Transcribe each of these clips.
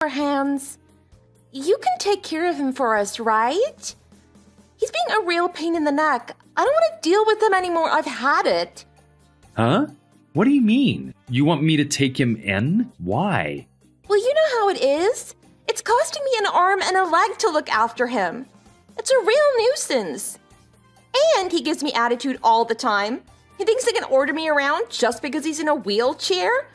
our hands. You can take care of him for us, right? He's being a real pain in the neck. I don't want to deal with him anymore. I've had it. Huh? What do you mean? You want me to take him in? Why? Well, you know how it is. It's costing me an arm and a leg to look after him. It's a real nuisance. And he gives me attitude all the time. He thinks he can order me around just because he's in a wheelchair.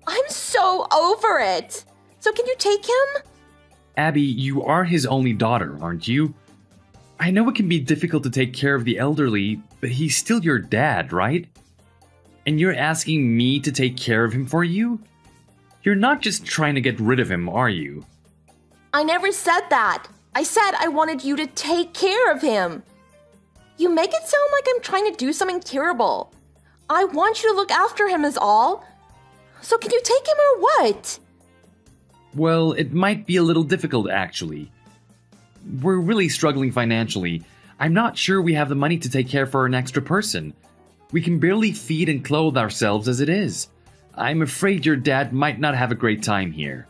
I'm so over it. So can you take him? Abby, you are his only daughter, aren't you? I know it can be difficult to take care of the elderly, but he's still your dad, right? And you're asking me to take care of him for you? You're not just trying to get rid of him, are you? I never said that. I said I wanted you to take care of him. You make it sound like I'm trying to do something terrible. I want you to look after him is all. So can you take him or what? Well, it might be a little difficult, actually. We're really struggling financially. I'm not sure we have the money to take care for an extra person. We can barely feed and clothe ourselves as it is. I'm afraid your dad might not have a great time here.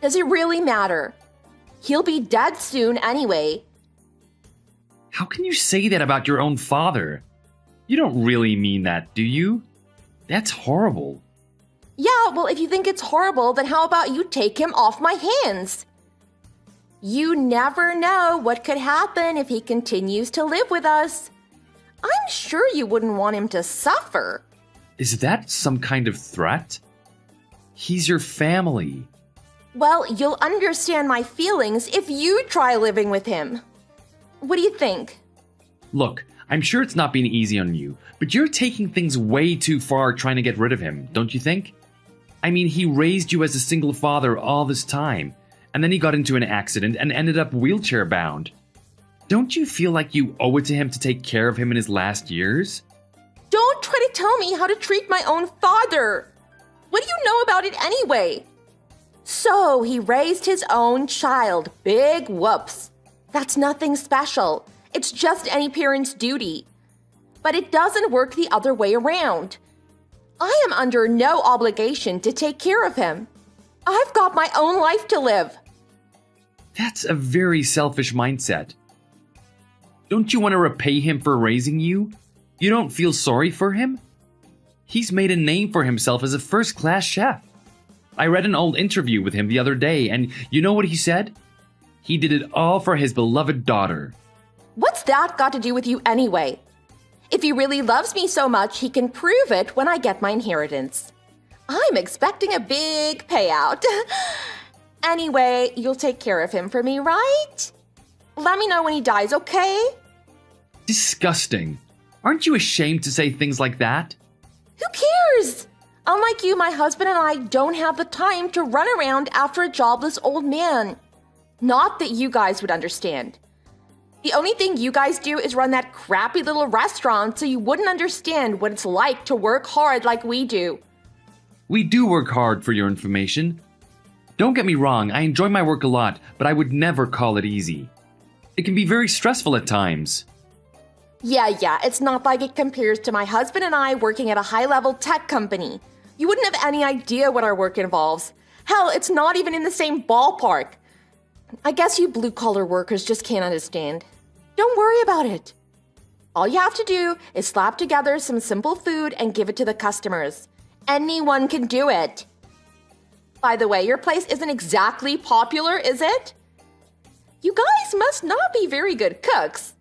Does it really matter? He'll be dead soon anyway. How can you say that about your own father? You don't really mean that, do you? That's horrible. Yeah, well, if you think it's horrible, then how about you take him off my hands? You never know what could happen if he continues to live with us. I'm sure you wouldn't want him to suffer. Is that some kind of threat? He's your family. Well, you'll understand my feelings if you try living with him. What do you think? Look, I'm sure it's not been easy on you, but you're taking things way too far trying to get rid of him, don't you think? I mean, he raised you as a single father all this time, and then he got into an accident and ended up wheelchair-bound. Don't you feel like you owe it to him to take care of him in his last years? Don't try to tell me how to treat my own father. What do you know about it anyway? So he raised his own child. Big whoops. That's nothing special. It's just any parent's duty. But it doesn't work the other way around. I am under no obligation to take care of him. I've got my own life to live. That's a very selfish mindset. Don't you want to repay him for raising you? You don't feel sorry for him? He's made a name for himself as a first-class chef. I read an old interview with him the other day, and you know what he said? He did it all for his beloved daughter. What's that got to do with you anyway? If he really loves me so much, he can prove it when I get my inheritance. I'm expecting a big payout. Anyway, you'll take care of him for me, right? Let me know when he dies, okay? Disgusting. Aren't you ashamed to say things like that? Who cares? Unlike you, my husband and I don't have the time to run around after a jobless old man. Not that you guys would understand. The only thing you guys do is run that crappy little restaurant, so you wouldn't understand what it's like to work hard like we do. We do work hard, for your information. Don't get me wrong, I enjoy my work a lot, but I would never call it easy. It can be very stressful at times. Yeah, it's not like it compares to my husband and I working at a high-level tech company. You wouldn't have any idea what our work involves. Hell, it's not even in the same ballpark. I guess you blue-collar workers just can't understand. Don't worry about it. All you have to do is slap together some simple food and give it to the customers. Anyone can do it. By the way, your place isn't exactly popular, is it? You guys must not be very good cooks.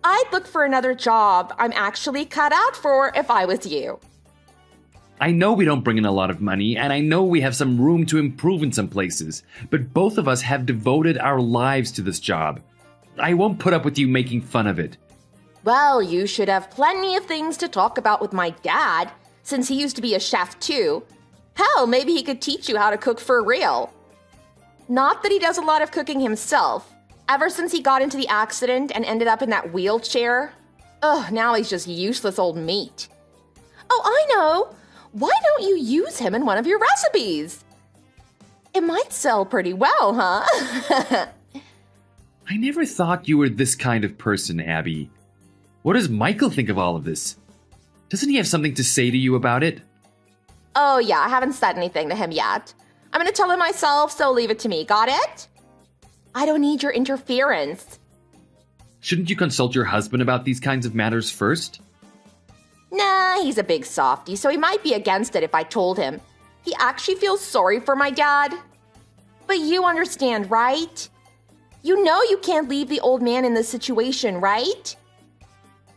I'd look for another job I'm actually cut out for if I was you. I know we don't bring in a lot of money, and I know we have some room to improve in some places, but both of us have devoted our lives to this job. I won't put up with you making fun of it. Well, you should have plenty of things to talk about with my dad, since he used to be a chef too. Hell, maybe he could teach you how to cook for real. Not that he does a lot of cooking himself. Ever since he got into the accident and ended up in that wheelchair. Ugh, now he's just useless old meat. Oh, I know! Why don't you use him in one of your recipes? It might sell pretty well, huh? I never thought you were this kind of person, Abby. What does Michael think of all of this? Doesn't he have something to say to you about it? Oh yeah, I haven't said anything to him yet. I'm gonna tell him myself, so leave it to me. Got it? I don't need your interference. Shouldn't you consult your husband about these kinds of matters first? Nah, he's a big softie, so he might be against it if I told him. He actually feels sorry for my dad. But you understand, right? You know you can't leave the old man in this situation, right?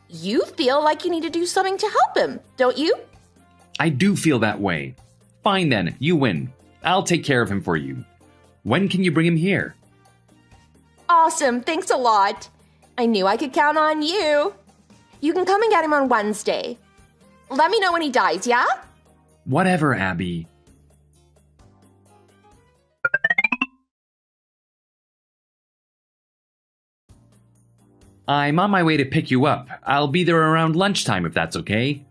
You feel like you need to do something to help him, don't you? I do feel that way. Fine then, you win. I'll take care of him for you. When can you bring him here? Awesome, thanks a lot. I knew I could count on you. You can come and get him on Wednesday. Let me know when he dies, yeah? Whatever, Abby. I'm on my way to pick you up. I'll be there around lunchtime if that's okay.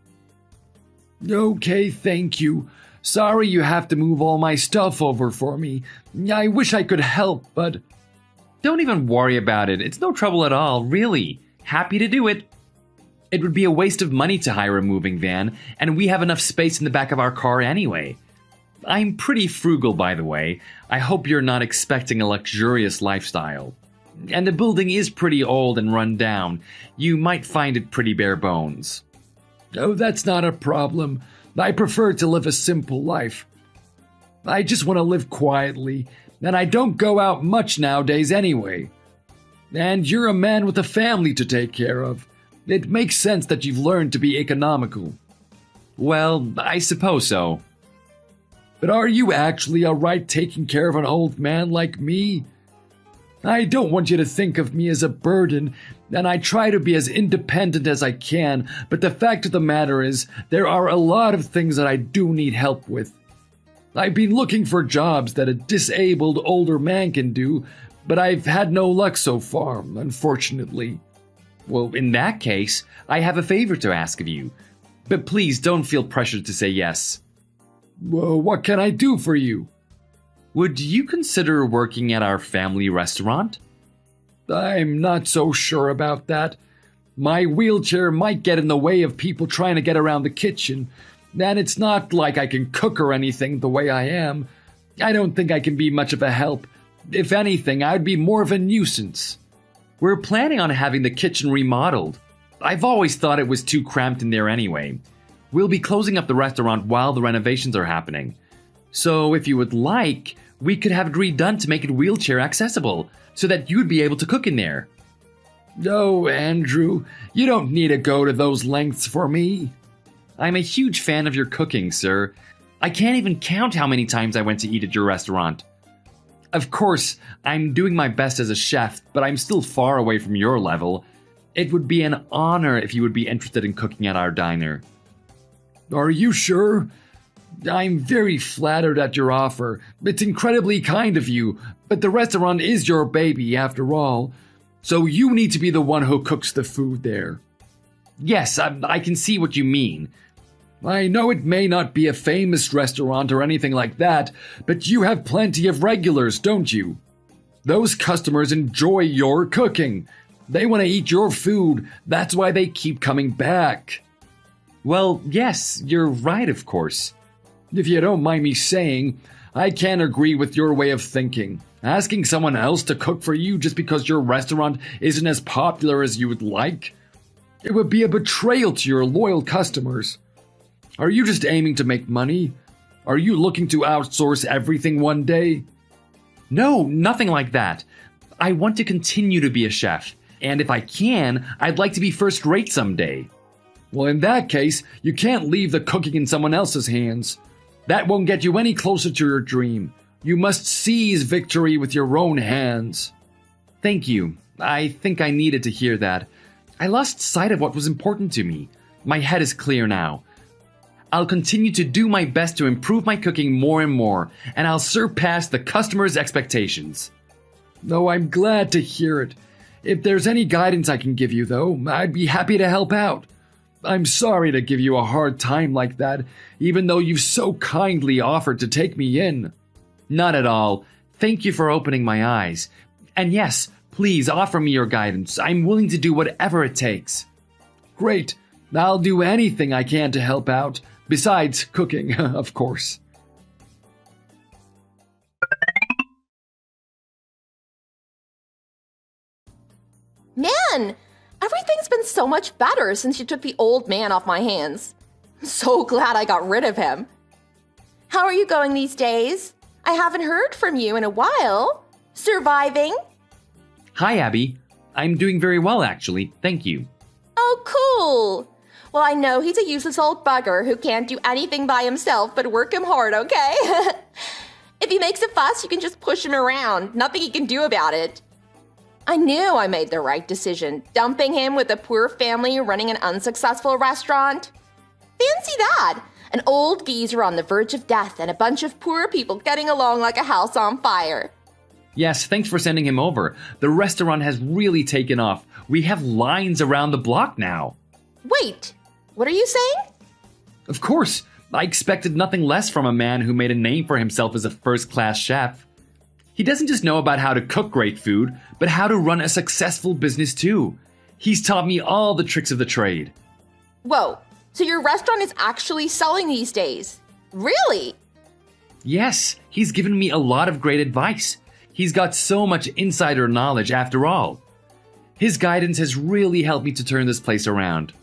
Okay, thank you. Sorry you have to move all my stuff over for me. I wish I could help, but... Don't even worry about it. It's no trouble at all, really. Happy to do it. It would be a waste of money to hire a moving van, and we have enough space in the back of our car anyway. I'm pretty frugal, by the way. I hope you're not expecting a luxurious lifestyle. And the building is pretty old and run down. You might find it pretty bare bones. Oh, that's not a problem. I prefer to live a simple life. I just want to live quietly, and I don't go out much nowadays anyway. And you're a man with a family to take care of. It makes sense that you've learned to be economical. Well, I suppose so. But are you actually alright taking care of an old man like me? I don't want you to think of me as a burden, and I try to be as independent as I can, but the fact of the matter is, there are a lot of things that I do need help with. I've been looking for jobs that a disabled older man can do, but I've had no luck so far, unfortunately. Well, in that case, I have a favor to ask of you. But please don't feel pressured to say yes. Well, what can I do for you? Would you consider working at our family restaurant? I'm not so sure about that. My wheelchair might get in the way of people trying to get around the kitchen, and it's not like I can cook or anything the way I am. I don't think I can be much of a help. If anything, I'd be more of a nuisance. We're planning on having the kitchen remodeled. I've always thought it was too cramped in there anyway. We'll be closing up the restaurant while the renovations are happening. So if you would like, we could have it redone to make it wheelchair accessible, so that you'd be able to cook in there. No, Andrew, you don't need to go to those lengths for me. I'm a huge fan of your cooking, sir. I can't even count how many times I went to eat at your restaurant. Of course, I'm doing my best as a chef, but I'm still far away from your level. It would be an honor if you would be interested in cooking at our diner. Are you sure? I'm very flattered at your offer. It's incredibly kind of you, but the restaurant is your baby after all. So you need to be the one who cooks the food there. Yes, I can see what you mean. I know it may not be a famous restaurant or anything like that, but you have plenty of regulars, don't you? Those customers enjoy your cooking. They want to eat your food. That's why they keep coming back. Well, yes, you're right, of course. If you don't mind me saying, I can't agree with your way of thinking. Asking someone else to cook for you just because your restaurant isn't as popular as you would like? It would be a betrayal to your loyal customers. Are you just aiming to make money? Are you looking to outsource everything one day? No, nothing like that. I want to continue to be a chef, and if I can, I'd like to be first-rate someday. Well, in that case, you can't leave the cooking in someone else's hands. That won't get you any closer to your dream. You must seize victory with your own hands. Thank you. I think I needed to hear that. I lost sight of what was important to me. My head is clear now. I'll continue to do my best to improve my cooking more and more, and I'll surpass the customers' expectations. Oh, I'm glad to hear it. If there's any guidance I can give you, though, I'd be happy to help out. I'm sorry to give you a hard time like that, even though you've so kindly offered to take me in. Not at all. Thank you for opening my eyes. And yes, please offer me your guidance. I'm willing to do whatever it takes. Great. I'll do anything I can to help out. Besides cooking, of course. Man, everything's been so much better since you took the old man off my hands. I'm so glad I got rid of him. How are you going these days? I haven't heard from you in a while. Surviving? Hi, Abby. I'm doing very well, actually. Thank you. Oh, cool. Well, I know he's a useless old bugger who can't do anything by himself but work him hard, okay? If he makes a fuss, you can just push him around. Nothing he can do about it. I knew I made the right decision, dumping him with a poor family running an unsuccessful restaurant. Fancy that! An old geezer on the verge of death and a bunch of poor people getting along like a house on fire. Yes, thanks for sending him over. The restaurant has really taken off. We have lines around the block now. Wait, what are you saying? Of course, I expected nothing less from a man who made a name for himself as a first-class chef. He doesn't just know about how to cook great food, but how to run a successful business too. He's taught me all the tricks of the trade. Whoa, so your restaurant is actually selling these days? Really? Yes, he's given me a lot of great advice. He's got so much insider knowledge after all. His guidance has really helped me to turn this place around.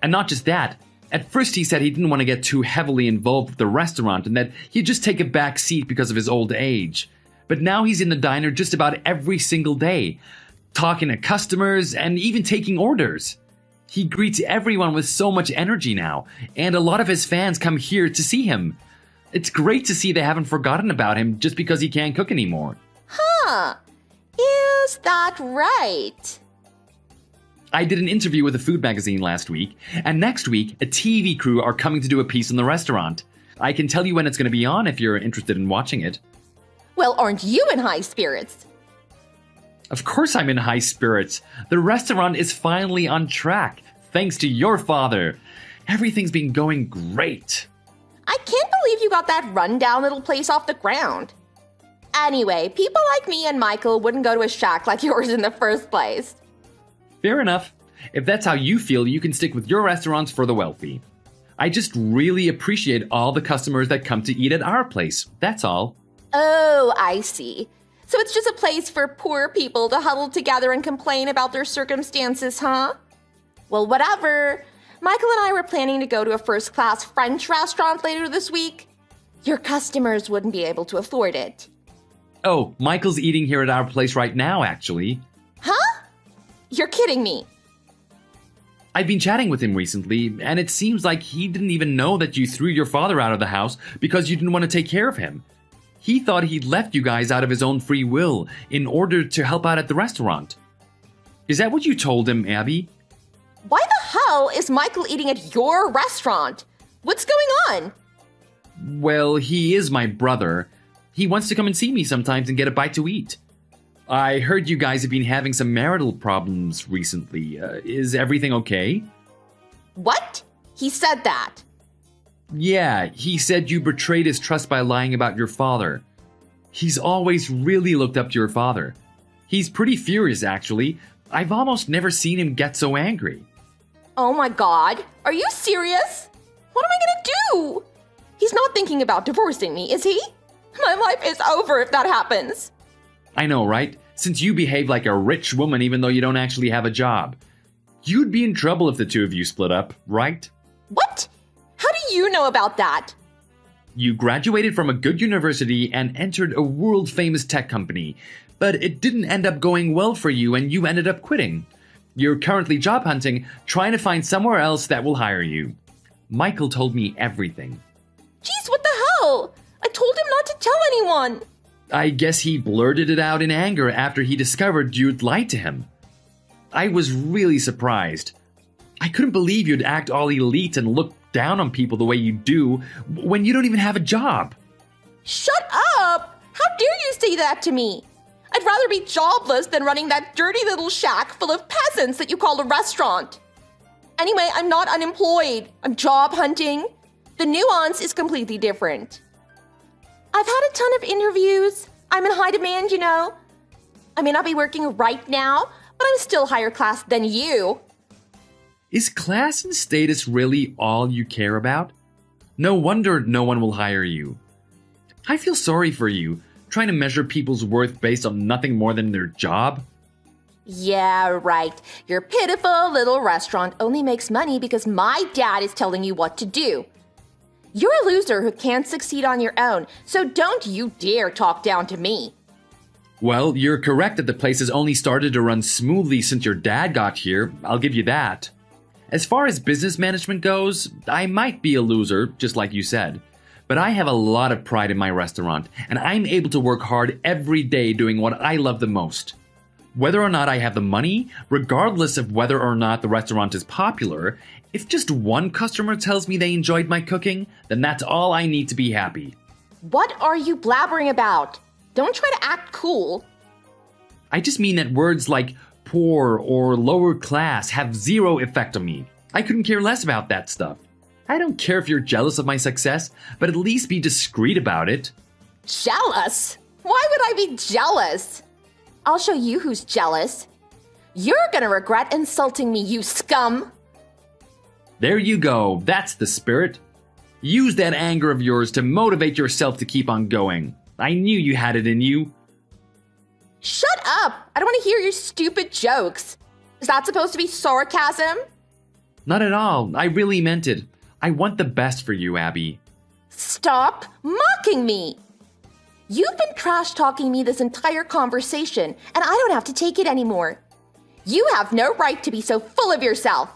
And not just that, at first he said he didn't want to get too heavily involved with the restaurant and that he'd just take a back seat because of his old age. But now he's in the diner just about every single day, talking to customers and even taking orders. He greets everyone with so much energy now, and a lot of his fans come here to see him. It's great to see they haven't forgotten about him just because he can't cook anymore. Huh. Is that right? I did an interview with a food magazine last week, and next week, a TV crew are coming to do a piece on the restaurant. I can tell you when it's going to be on if you're interested in watching it. Well, aren't you in high spirits? Of course I'm in high spirits. The restaurant is finally on track, thanks to your father. Everything's been going great. I can't believe you got that rundown little place off the ground. Anyway, people like me and Michael wouldn't go to a shack like yours in the first place. Fair enough. If that's how you feel, you can stick with your restaurants for the wealthy. I just really appreciate all the customers that come to eat at our place. That's all. Oh, I see. So it's just a place for poor people to huddle together and complain about their circumstances, huh? Well, whatever. Michael and I were planning to go to a first-class French restaurant later this week. Your customers wouldn't be able to afford it. Oh, Michael's eating here at our place right now, actually. Huh? You're kidding me. I've been chatting with him recently, and it seems like he didn't even know that you threw your father out of the house because you didn't want to take care of him. He thought he'd left you guys out of his own free will in order to help out at the restaurant. Is that what you told him, Abby? Why the hell is Michael eating at your restaurant? What's going on? Well, he is my brother. He wants to come and see me sometimes and get a bite to eat. I heard you guys have been having some marital problems recently. Is everything okay? What? He said that. Yeah, he said you betrayed his trust by lying about your father. He's always really looked up to your father. He's pretty furious, actually. I've almost never seen him get so angry. Oh my god, are you serious? What am I gonna do? He's not thinking about divorcing me, is he? My life is over if that happens. I know, right? Since you behave like a rich woman even though you don't actually have a job. You'd be in trouble if the two of you split up, right? What? How do you know about that? You graduated from a good university and entered a world-famous tech company, but it didn't end up going well for you and you ended up quitting. You're currently job hunting, trying to find somewhere else that will hire you. Michael told me everything. Jeez, what the hell? I told him not to tell anyone. I guess he blurted it out in anger after he discovered you'd lied to him. I was really surprised. I couldn't believe you'd act all elite and look down on people the way you do when you don't even have a job. Shut up! How dare you say that to me? I'd rather be jobless than running that dirty little shack full of peasants that you call a restaurant. Anyway, I'm not unemployed. I'm job hunting. The nuance is completely different. I've had a ton of interviews. I'm in high demand, you know. I may not be working right now, but I'm still higher class than you. Is class and status really all you care about? No wonder no one will hire you. I feel sorry for you, trying to measure people's worth based on nothing more than their job. Yeah, right. Your pitiful little restaurant only makes money because my dad is telling you what to do. You're a loser who can't succeed on your own, so don't you dare talk down to me. Well, you're correct that the place has only started to run smoothly since your dad got here. I'll give you that. As far as business management goes, I might be a loser, just like you said. But I have a lot of pride in my restaurant, and I'm able to work hard every day doing what I love the most. Whether or not I have the money, regardless of whether or not the restaurant is popular, if just one customer tells me they enjoyed my cooking, then that's all I need to be happy. What are you blabbering about? Don't try to act cool. I just mean that words like poor or lower class have zero effect on me. I couldn't care less about that stuff. I don't care if you're jealous of my success, but at least be discreet about it. Jealous? Why would I be jealous? I'll show you who's jealous. You're gonna regret insulting me, you scum! There you go, that's the spirit. Use that anger of yours to motivate yourself to keep on going. I knew you had it in you. Shut up! I don't want to hear your stupid jokes. Is that supposed to be sarcasm? Not at all, I really meant it. I want the best for you, Abby. Stop mocking me! You've been trash-talking me this entire conversation, and I don't have to take it anymore. You have no right to be so full of yourself.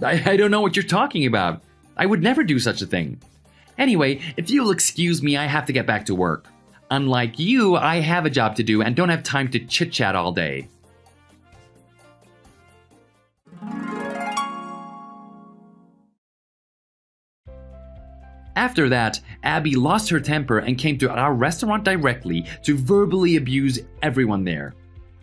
I don't know what you're talking about. I would never do such a thing. Anyway, if you'll excuse me, I have to get back to work. Unlike you, I have a job to do and don't have time to chit-chat all day. After that, Abby lost her temper and came to our restaurant directly to verbally abuse everyone there.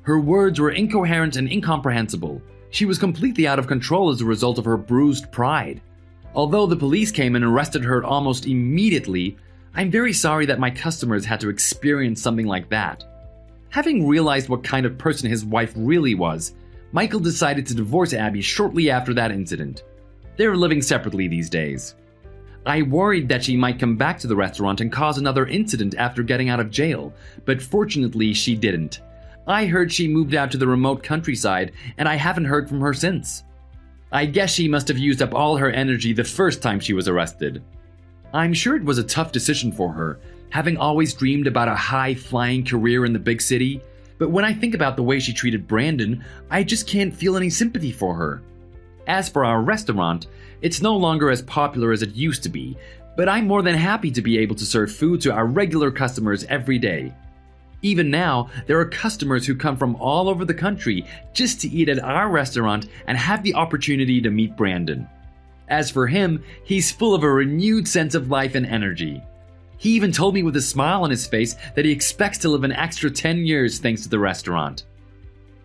Her words were incoherent and incomprehensible. She was completely out of control as a result of her bruised pride. Although the police came and arrested her almost immediately, I'm very sorry that my customers had to experience something like that. Having realized what kind of person his wife really was, Michael decided to divorce Abby shortly after that incident. They're living separately these days. I worried that she might come back to the restaurant and cause another incident after getting out of jail, but fortunately she didn't. I heard she moved out to the remote countryside, and I haven't heard from her since. I guess she must have used up all her energy the first time she was arrested. I'm sure it was a tough decision for her, having always dreamed about a high-flying career in the big city, but when I think about the way she treated Brandon, I just can't feel any sympathy for her. As for our restaurant, it's no longer as popular as it used to be, but I'm more than happy to be able to serve food to our regular customers every day. Even now, there are customers who come from all over the country just to eat at our restaurant and have the opportunity to meet Brandon. As for him, he's full of a renewed sense of life and energy. He even told me with a smile on his face that he expects to live an extra 10 years thanks to the restaurant.